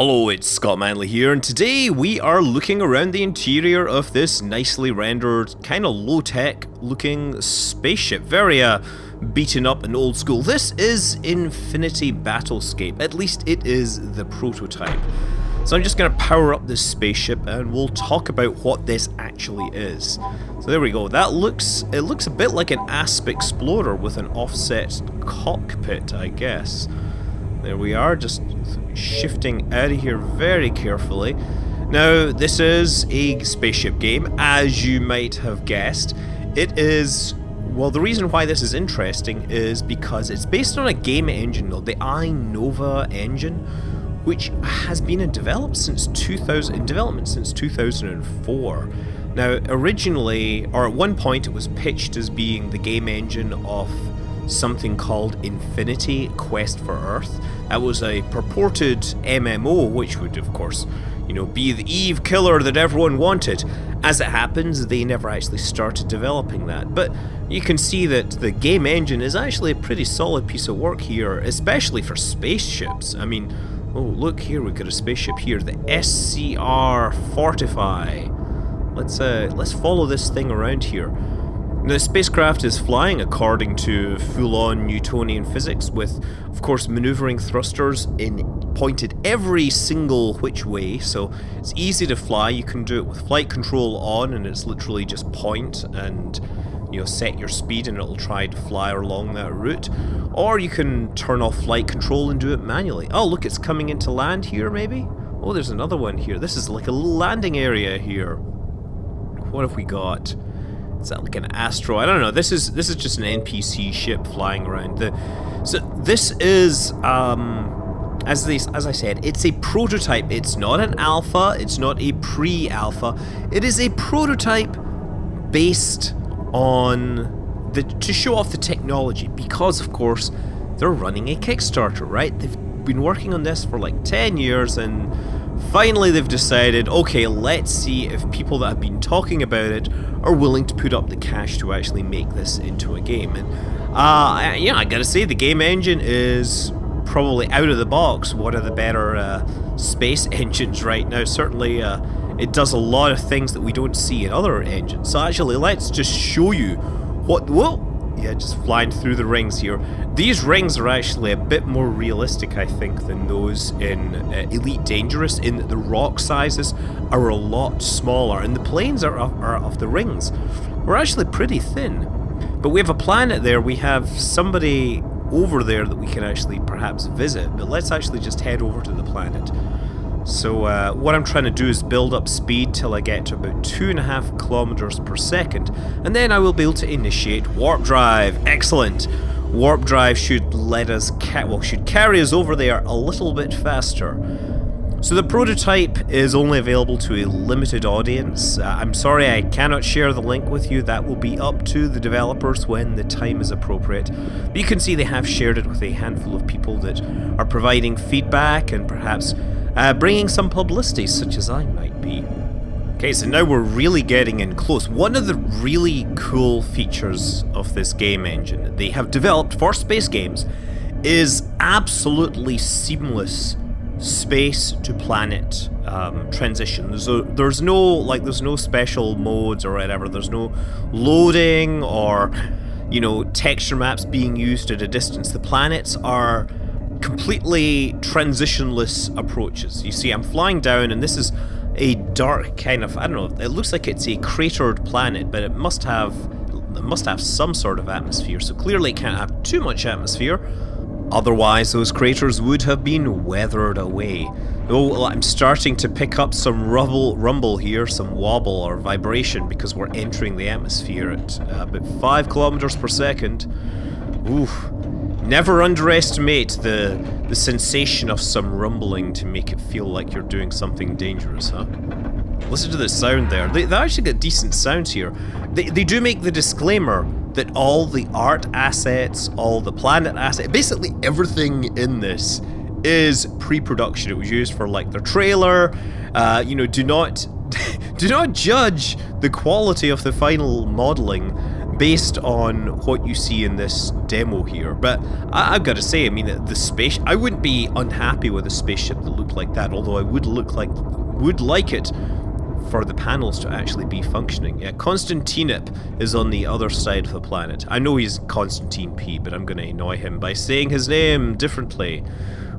Hello, it's Scott Manley here, and today we are looking around the interior of this nicely rendered, kind of low-tech looking spaceship. Very beaten up and old school. This is Infinity Battlescape, at least it is the prototype. So I'm just going to power up this spaceship and we'll talk about what this actually is. So there we go, it looks a bit like an Asp Explorer with an offset cockpit, I guess. There we are, just shifting out of here very carefully. Now, this is a spaceship game, as you might have guessed. It is, well, the reason why this is interesting is because it's based on a game engine, though, the iNova engine, which has been in development since 2004. Now, originally, or at one point, it was pitched as being the game engine of something called Infinity Quest for Earth. That was a purported MMO, which would, of course, be the Eve killer that everyone wanted. As it happens, they never actually started developing that. But you can see that the game engine is actually a pretty solid piece of work here, especially for spaceships. I mean, oh, look here, we've got a spaceship here, the SCR Fortify. Let's follow this thing around here. The spacecraft is flying according to full-on Newtonian physics with, of course, maneuvering thrusters pointed every single which way, so it's easy to fly. You can do it with flight control on, and it's literally just point and set your speed and it'll try to fly along that route. Or you can turn off flight control and do it manually. Oh, look, it's coming into land here, maybe? Oh, there's another one here. This is like a little landing area here. What have we got? Is that like an Astro? I don't know. This is just an NPC ship flying around. So this is, as I said, it's a prototype. It's not an alpha. It's not a pre-alpha. It is a prototype based on to show off the technology, because of course they're running a Kickstarter, right? They've been working on this for like 10 years and finally they've decided, okay, let's see if people that have been talking about it are willing to put up the cash to actually make this into a game. And yeah, I gotta say, the game engine is probably out of the box one of the better space engines right now. Certainly it does a lot of things that we don't see in other engines. So actually, let's just show you whoa, yeah, just flying through the rings here. These rings are actually a bit more realistic, I think, than those in Elite Dangerous, in that the rock sizes are a lot smaller, and the planes of the rings are actually pretty thin. But we have a planet there, we have somebody over there that we can actually perhaps visit, but let's actually just head over to the planet. So what I'm trying to do is build up speed till I get to about 2.5 kilometers per second, and then I will be able to initiate warp drive. Excellent. Warp drive should let us should carry us over there a little bit faster. So the prototype is only available to a limited audience. I'm sorry I cannot share the link with you. That will be up to the developers when the time is appropriate. But you can see they have shared it with a handful of people that are providing feedback and perhaps bringing some publicity, such as I might be. Okay, so now we're really getting in close. One of the really cool features of this game engine that they have developed for space games is absolutely seamless space to planet transition. There's no special modes or whatever. There's no loading or texture maps being used at a distance. The planets are completely transitionless approaches. You see, I'm flying down, and this is a dark kind of, I don't know, it looks like it's a cratered planet, but it must have some sort of atmosphere, so clearly it can't have too much atmosphere, otherwise those craters would have been weathered away. Oh, I'm starting to pick up some rumble here, some wobble or vibration, because we're entering the atmosphere at about 5 kilometers per second. Oof. Never underestimate the sensation of some rumbling to make it feel like you're doing something dangerous, huh? Listen to the sound there. They actually get decent sounds here. They do make the disclaimer that all the art assets, all the planet assets, basically everything in this is pre-production. It was used for like their trailer. Do not judge the quality of the final modeling based on what you see in this demo here. But I've got to say, I mean, the space, I wouldn't be unhappy with a spaceship that looked like that, although I would like it for the panels to actually be functioning. Yeah, Konstantinip is on the other side of the planet. I know he's Konstantin P, but I'm going to annoy him by saying his name differently.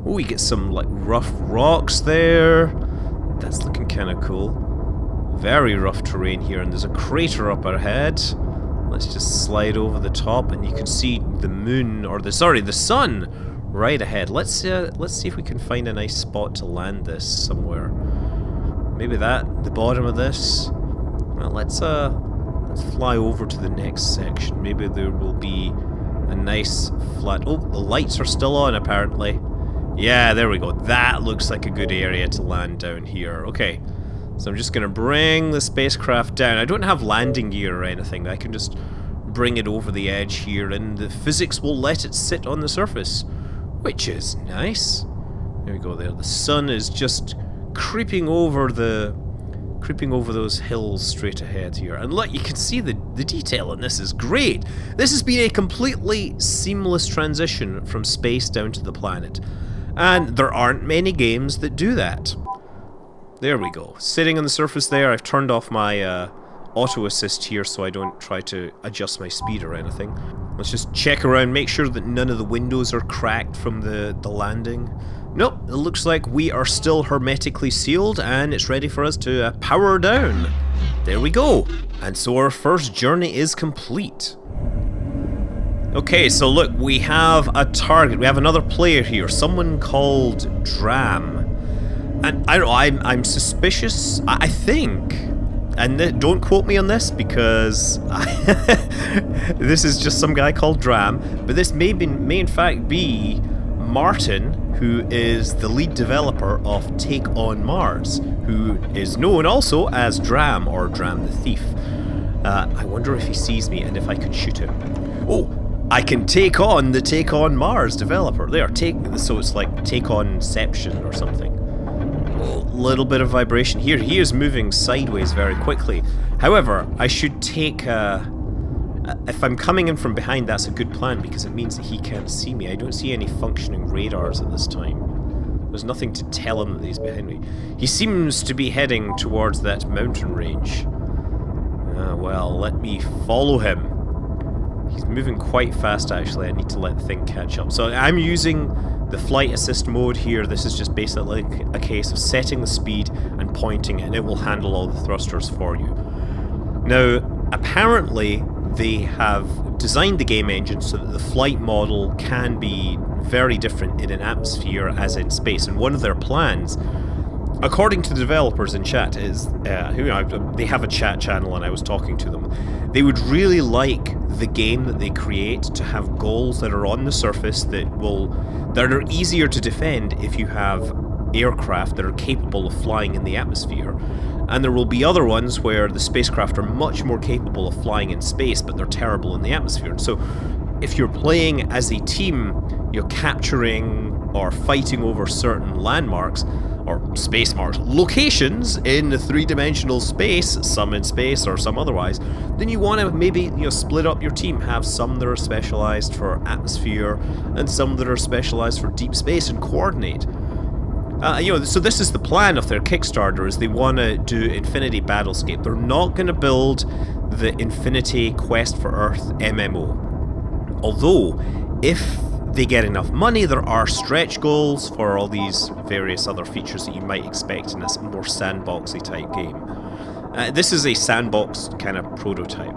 Oh, we get some like rough rocks there. That's looking kind of cool. Very rough terrain here, and there's a crater up ahead. Let's just slide over the top, and you can see the moon, or the sun, right ahead. Let's see if we can find a nice spot to land this somewhere. Maybe the bottom of this. Well, let's fly over to the next section. Maybe there will be a nice flat. Oh, the lights are still on apparently. Yeah, there we go. That looks like a good area to land down here. Okay, so I'm just gonna bring the spacecraft down. I don't have landing gear or anything. I can just bring it over the edge here, and the physics will let it sit on the surface, which is nice. There we go. There, the sun is just creeping over those hills straight ahead here, and look, you can see the detail in this is great. This has been a completely seamless transition from space down to the planet, and there aren't many games that do that. There we go, sitting on the surface there. I've turned off my auto assist here so I don't try to adjust my speed or anything. Let's just check around, make sure that none of the windows are cracked from the landing. Nope, it looks like we are still hermetically sealed and it's ready for us to power down. There we go. And so our first journey is complete. Okay, so look, we have a target. We have another player here, someone called Dram. And I don't know, I'm suspicious, I think, and don't quote me on this because this is just some guy called Dram, but this may in fact be Martin, who is the lead developer of Take on Mars, who is known also as Dram, or Dram the Thief. I wonder if he sees me and if I could shoot him. Oh, I can take on the Take on Mars developer. There, so it's like Take on Inception or something. A little bit of vibration here. He is moving sideways very quickly. However, I should take if I'm coming in from behind, that's a good plan because it means that he can't see me. I don't see any functioning radars at this time. There's nothing to tell him that he's behind me. He seems to be heading towards that mountain range. Well, let me follow him. He's moving quite fast actually. I need to let the thing catch up. So I'm using the flight assist mode here. This is just basically a case of setting the speed and pointing it, and it will handle all the thrusters for you. Now, apparently they have designed the game engine so that the flight model can be very different in an atmosphere as in space, and one of their plans, according to the developers in chat, is they have a chat channel and I was talking to them. They would really like the game that they create to have goals that are on the surface that are easier to defend if you have aircraft that are capable of flying in the atmosphere. And there will be other ones where the spacecraft are much more capable of flying in space, but they're terrible in the atmosphere. So if you're playing as a team, you're capturing or fighting over certain landmarks, or space marks, locations in the three-dimensional space, some in space or some otherwise, then you want to maybe split up your team, have some that are specialized for atmosphere and some that are specialized for deep space, and coordinate. So this is the plan of their Kickstarter, is they want to do Infinity Battlescape. They're not going to build the Infinity Quest for Earth MMO. Although, if they get enough money, there are stretch goals for all these various other features that you might expect in a more sandboxy type game. This is a sandbox kind of prototype.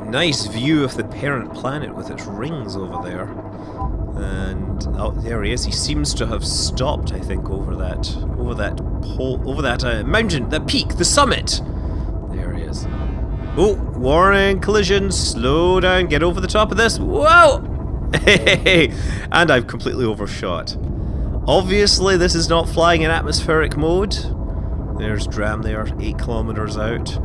Nice view of the parent planet with its rings over there. And oh, there he is. He seems to have stopped, I think, over that mountain, that peak, the summit. There he is. Oh, warning, collision, slow down, get over the top of this. Whoa! And I've completely overshot. Obviously, this is not flying in atmospheric mode. There's Dram there, 8 kilometers out.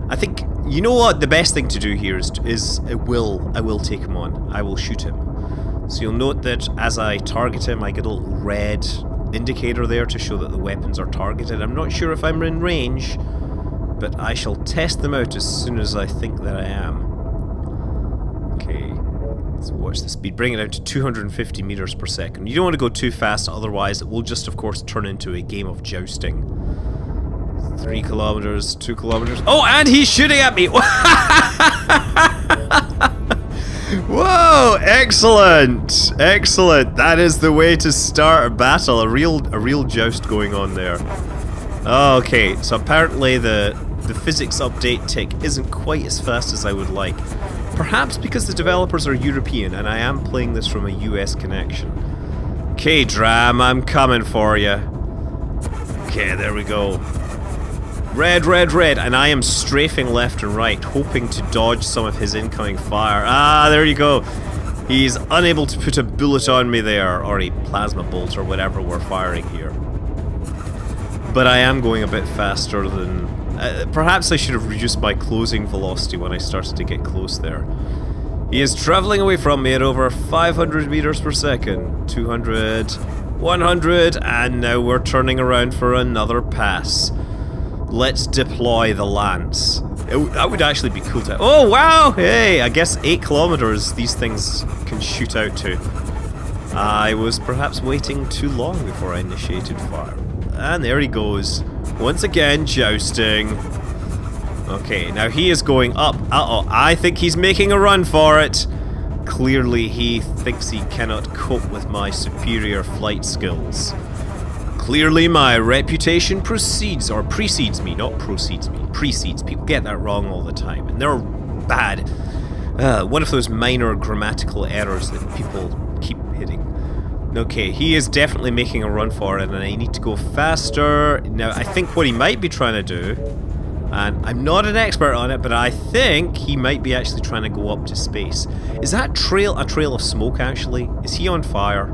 I think, you know what, the best thing to do here is I will take him on. I will shoot him. So you'll note that as I target him, I get a little red indicator there to show that the weapons are targeted. I'm not sure if I'm in range, but I shall test them out as soon as I think that I am. Let's watch the speed. Bring it down to 250 meters per second. You don't want to go too fast, otherwise it will just, of course, turn into a game of jousting. 3 kilometers, 2 kilometers. Oh, and he's shooting at me! Whoa! Excellent! Excellent! That is the way to start a battle. A real joust going on there. Okay, so apparently the physics update tick isn't quite as fast as I would like. Perhaps because the developers are European and I am playing this from a US connection. Okay, Dram, I'm coming for you. Okay, there we go. Red, red, red, and I am strafing left and right, hoping to dodge some of his incoming fire. Ah, there you go. He's unable to put a bullet on me there, or a plasma bolt, or whatever we're firing here. But I am going a bit faster than... perhaps I should have reduced my closing velocity when I started to get close there. He is traveling away from me at over 500 meters per second. 200, 100, and now we're turning around for another pass. Let's deploy the lance. That would actually be cool to... Oh, wow! Hey, I guess 8 kilometers these things can shoot out to. I was perhaps waiting too long before I initiated fire. And there he goes. Once again, jousting. Okay, now he is going up. Uh-oh, I think he's making a run for it. Clearly, he thinks he cannot cope with my superior flight skills. Clearly, my reputation precedes me, not proceeds me. Precedes. People get that wrong all the time, and they're bad. One of those minor grammatical errors that people keep hitting. Okay, he is definitely making a run for it, and I need to go faster. Now, I think what he might be trying to do, and I'm not an expert on it, but I think he might be actually trying to go up to space. Is that trail a trail of smoke, actually? Is he on fire?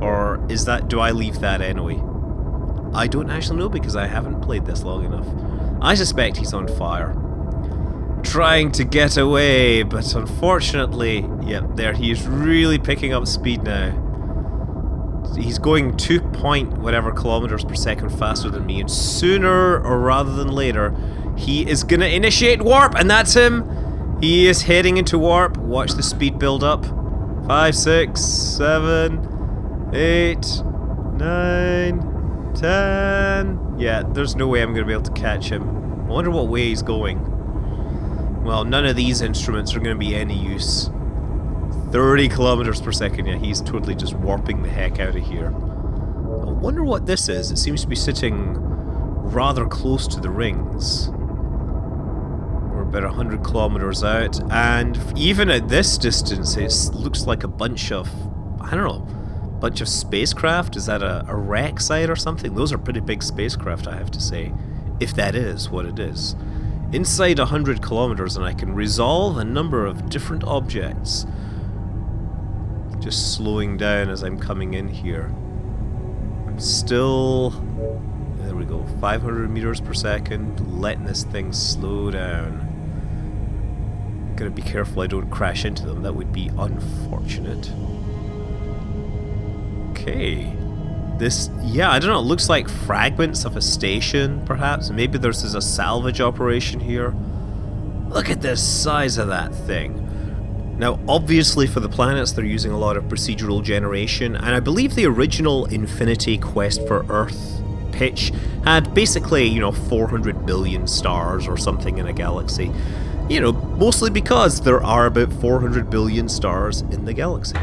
Or is that... do I leave that anyway? I don't actually know because I haven't played this long enough. I suspect he's on fire. Trying to get away, but unfortunately... Yep, there he is really picking up speed now. He's going 2 point whatever kilometers per second faster than me, and sooner or rather than later, he is gonna initiate warp, and that's him. He is heading into warp. Watch the speed build up. 5, 6, 7, 8, 9, 10. Yeah, there's no way I'm gonna be able to catch him. I wonder what way he's going. Well, none of these instruments are gonna be any use. 30 kilometers per second, yeah, he's totally just warping the heck out of here. I wonder what this is. It seems to be sitting rather close to the rings. We're about 100 kilometers out, and even at this distance, it looks like a bunch of, I don't know, bunch of spacecraft. Is that a wreck site or something? Those are pretty big spacecraft, I have to say, if that is what it is. Inside 100 kilometers, and I can resolve a number of different objects. Just slowing down as I'm coming in here. I'm still... there we go, 500 meters per second, letting this thing slow down. Gotta be careful I don't crash into them, that would be unfortunate. Okay. This, yeah, I don't know, it looks like fragments of a station, perhaps. Maybe there's a salvage operation here. Look at the size of that thing. Now, obviously for the planets, they're using a lot of procedural generation, and I believe the original Infinity Quest for Earth pitch had basically, you know, 400 billion stars or something in a galaxy. You know, mostly because there are about 400 billion stars in the galaxy.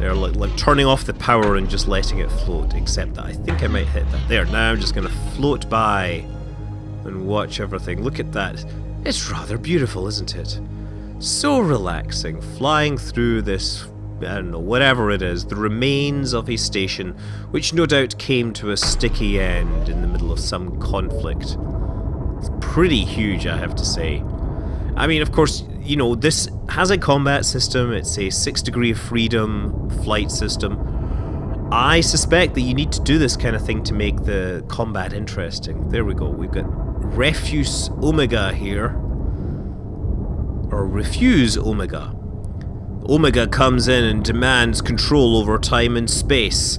They're like turning off the power and just letting it float, except that I think I might hit that. There, now I'm just going to float by and watch everything. Look at that. It's rather beautiful, isn't it? So relaxing, flying through this, I don't know, whatever it is, the remains of a station, which no doubt came to a sticky end in the middle of some conflict. It's pretty huge, I have to say. I mean, of course, you know, this has a combat system, it's a 6 degree of freedom flight system. I suspect that you need to do this kind of thing to make the combat interesting. There we go, we've got Refuse Omega here. Or Refuse Omega. Omega comes in and demands control over time and space.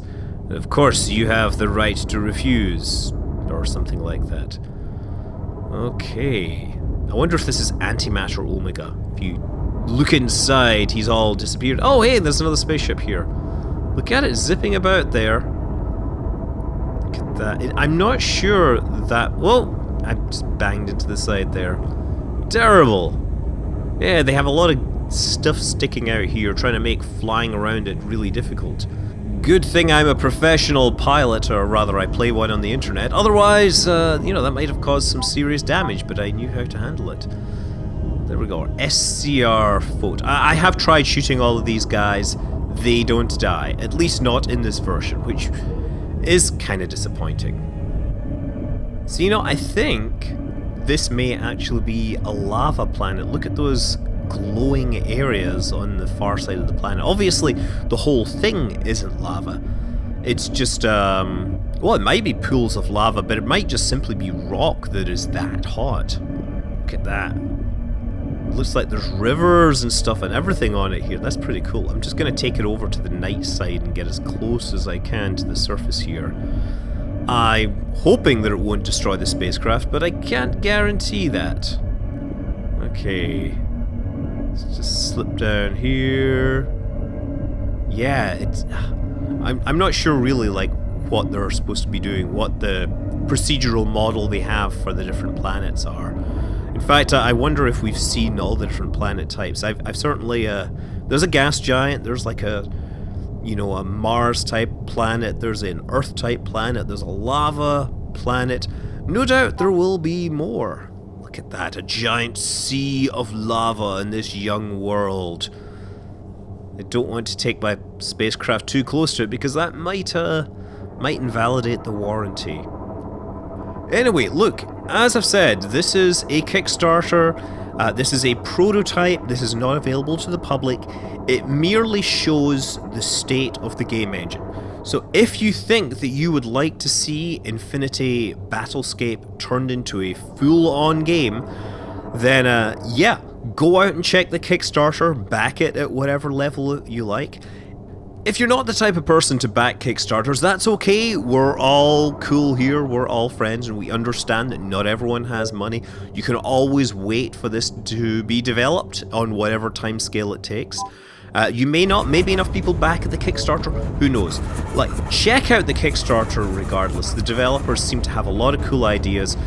And of course, you have the right to refuse. Or something like that. Okay. I wonder if this is Antimatter Omega. If you look inside, he's all disappeared. Oh, hey, there's another spaceship here. Look at it zipping about there. Look at that. I'm not sure that... Whoa! I just banged into the side there. Terrible. Yeah, they have a lot of stuff sticking out here, trying to make flying around it really difficult. Good thing I'm a professional pilot, or rather I play one on the internet. Otherwise, you know, that might have caused some serious damage, but I knew how to handle it. There we go. SCR photo. I have tried shooting all of these guys. They don't die. At least not in this version, which is kind of disappointing. So, you know, I think this may actually be a lava planet. Look at those glowing areas on the far side of the planet. Obviously, the whole thing isn't lava. It's just, well, it might be pools of lava, but it might just simply be rock that is that hot. Look at that. Looks like there's rivers and stuff and everything on it here. That's pretty cool. I'm just going to take it over to the night side and get as close as I can to the surface here. I'm hoping that it won't destroy the spacecraft, but I can't guarantee that. Okay. Let's just slip down here. Yeah, it's... I'm not sure really, like, what they're supposed to be doing, what the procedural model they have for the different planets are. In fact, I wonder if we've seen all the different planet types. I've certainly... there's a gas giant, there's like a... you know, a Mars-type planet, there's an Earth-type planet, there's a lava planet. No doubt there will be more. Look at that, a giant sea of lava in this young world. I don't want to take my spacecraft too close to it because that might invalidate the warranty. Anyway, look, as I've said, this is a Kickstarter. This is a prototype. This is not available to the public. It merely shows the state of the game engine. So if you think that you would like to see Infinity Battlescape turned into a full-on game, then yeah, go out and check the Kickstarter, back it at whatever level you like. If you're not the type of person to back Kickstarters, that's okay. We're all cool here, we're all friends, and we understand that not everyone has money. You can always wait for this to be developed on whatever timescale it takes. You may not, maybe enough people back at the Kickstarter, who knows. Like, check out the Kickstarter regardless. The developers seem to have a lot of cool ideas.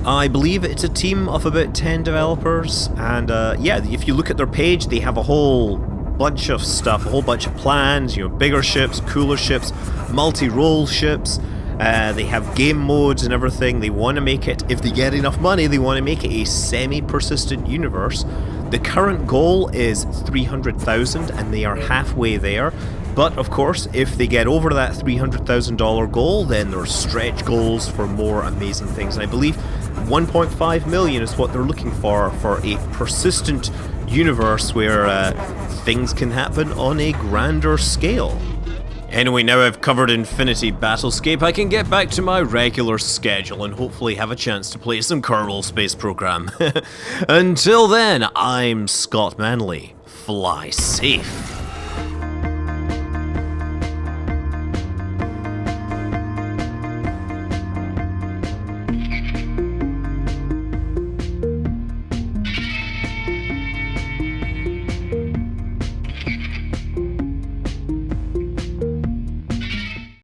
I believe it's a team of about 10 developers, and yeah, if you look at their page, they have a whole bunch of stuff, a whole bunch of plans, you know, bigger ships, cooler ships, multi-role ships. They have game modes and everything. They want to make it, if they get enough money, they want to make it a semi-persistent universe. The current goal is 300,000 and they are halfway there. But of course, if they get over that $300,000 goal, then there are stretch goals for more amazing things. And I believe 1.5 million is what they're looking for a persistent universe where things can happen on a grander scale. Anyway, now I've covered Infinity Battlescape, I can get back to my regular schedule and hopefully have a chance to play some Kerbal Space Program. Until then, I'm Scott Manley. Fly safe.